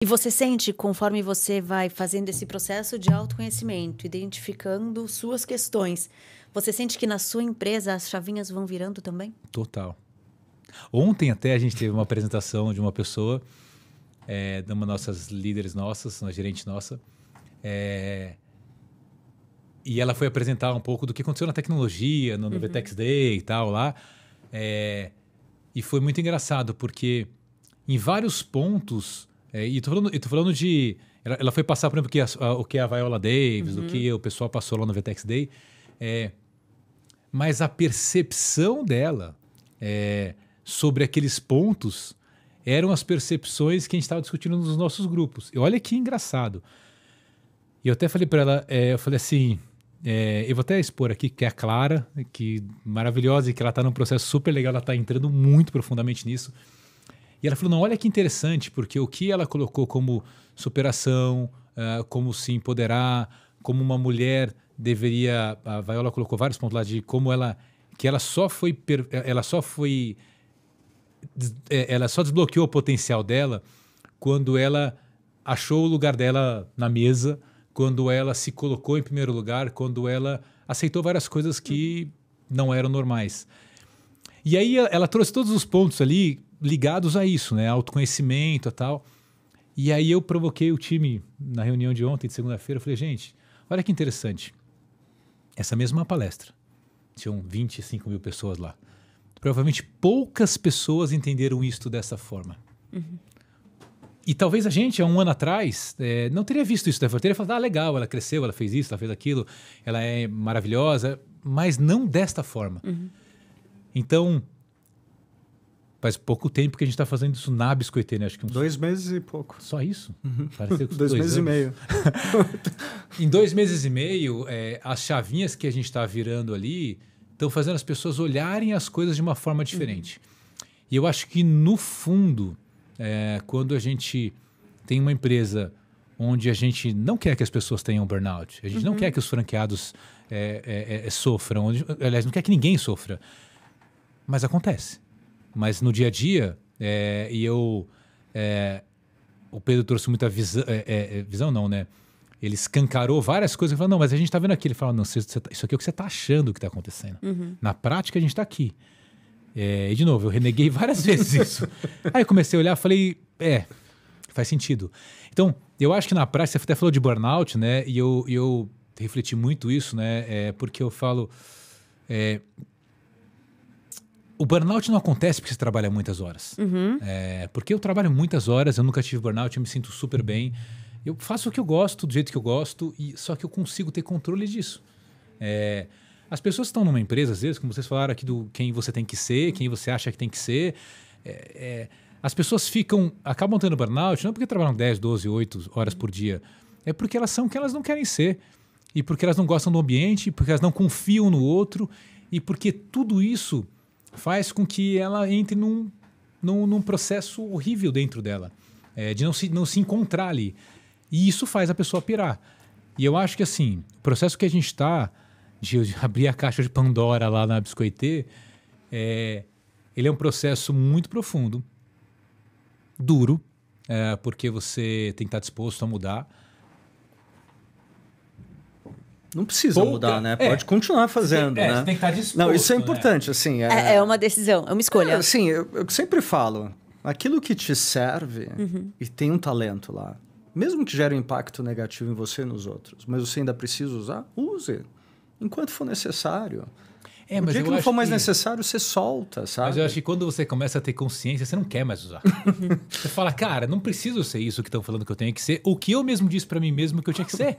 E você sente, conforme você vai fazendo esse processo de autoconhecimento, identificando suas questões, você sente que na sua empresa as chavinhas vão virando também? Total. Ontem até a gente teve uma apresentação de uma pessoa, de uma nossas líderes nossas, uma gerente nossa, e ela foi apresentar um pouco do que aconteceu na tecnologia, no VTEX Day e tal lá, e foi muito engraçado, porque em vários pontos, e tô falando de... Ela foi passar, por exemplo, o que a Viola Davis, o que o pessoal passou lá no VTEX Day, mas a percepção dela sobre aqueles pontos eram as percepções que a gente estava discutindo nos nossos grupos. E olha que engraçado. E eu até falei para ela, eu falei assim, eu vou até expor aqui, que é a Clara, que maravilhosa, e que ela está num processo super legal, ela está entrando muito profundamente nisso. E ela falou, não, olha que interessante, porque o que ela colocou como superação, como se empoderar, como uma mulher deveria... A Viola colocou vários pontos lá de como ela só desbloqueou o potencial dela quando ela achou o lugar dela na mesa, quando ela se colocou em primeiro lugar, quando ela aceitou várias coisas que não eram normais. E aí ela trouxe todos os pontos ali ligados a isso, né? Autoconhecimento e tal. E aí eu provoquei o time na reunião de ontem, de segunda-feira. Eu falei, gente, olha que interessante. Essa mesma palestra. Tinham 25 mil pessoas lá. Provavelmente poucas pessoas entenderam isto dessa forma. E talvez a gente, há um ano atrás, não teria visto isso. Teria falado, legal, ela cresceu, ela fez isso, ela fez aquilo, ela é maravilhosa, mas não desta forma. Então, faz pouco tempo que a gente está fazendo isso na Biscoiteira, né? Acho que uns 2 meses e pouco. Só isso? Pareceu que 2 meses e meio. Em 2 meses e meio, as chavinhas que a gente está virando ali estão fazendo as pessoas olharem as coisas de uma forma diferente. E eu acho que, no fundo, quando a gente tem uma empresa onde a gente não quer que as pessoas tenham burnout, a gente não quer que os franqueados sofram, aliás, não quer que ninguém sofra, mas acontece. Mas no dia a dia, o Pedro trouxe muita visão, visão não, né? Ele escancarou várias coisas e falou, não, mas a gente está vendo aqui. Ele falou, não, isso aqui é o que você está achando que está acontecendo. Na prática, a gente está aqui. E de novo, eu reneguei várias vezes isso. Aí eu comecei a olhar e falei, faz sentido. Então, eu acho que na prática, você até falou de burnout, né? E eu refleti muito isso, né? Porque eu falo... O burnout não acontece porque você trabalha muitas horas. Porque eu trabalho muitas horas, eu nunca tive burnout, eu me sinto super bem. Eu faço o que eu gosto, do jeito que eu gosto, só que eu consigo ter controle disso. As pessoas que estão numa empresa, às vezes, como vocês falaram aqui do quem você tem que ser, quem você acha que tem que ser, as pessoas acabam tendo burnout, não porque trabalham 10, 12, 8 horas por dia, é porque elas são o que elas não querem ser, e porque elas não gostam do ambiente, porque elas não confiam no outro, e porque tudo isso faz com que ela entre num processo horrível dentro dela, de não se encontrar ali. E isso faz a pessoa pirar. E eu acho que assim, o processo que a gente está de abrir a caixa de Pandora lá na Biscoitê, ele é um processo muito profundo, duro, porque você tem que estar disposto a mudar. Não precisa mudar, né? Pode continuar fazendo, né? Você tem que estar disposto. Não, isso é importante, assim. É uma decisão, é uma escolha. Assim, eu sempre falo, aquilo que te serve e tem um talento lá, mesmo que gere um impacto negativo em você e nos outros, mas você ainda precisa usar, use. Enquanto for necessário. O dia que não for mais necessário, você solta, sabe? Mas eu acho que quando você começa a ter consciência, você não quer mais usar. Você fala, cara, não preciso ser isso que estão falando que eu tenho que ser, ou que eu mesmo disse para mim mesmo que eu tinha que ser.